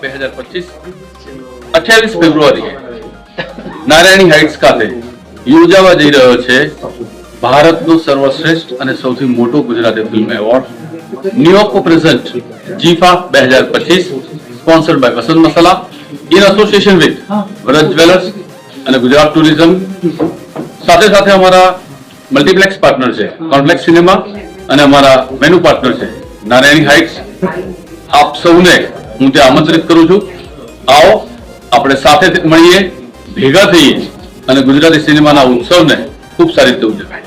2025 28 ફેબ્રુઆરી નારાયણી heights ખાતે યોજાવા જઈ રહ્યો છે ભારતનો સર્વશ્રેષ્ઠ અને સૌથી મોટો Gujarati film award New York present GIFA 2025 sponsored by Vasant Masala in association with Vraj jewellers અને ગુજરાત ટુરિઝમ સાથે સાથે અમારા મલ્ટીપ્લેક્સ પાર્ટનર છે કોમ્પ્લેક્સ સિનેમા અને અમારા મેનુ પાર્ટનર છે નારાયણી હાઇટ્સ। આપ સૌને હું ત્યાં આમંત્રિત કરું છું। આવો આપણે સાથે મળીએ, ભેગા થઈએ અને ગુજરાતી સિનેમાના ઉત્સવને ખૂબ સારી રીતે ઉજવીએ।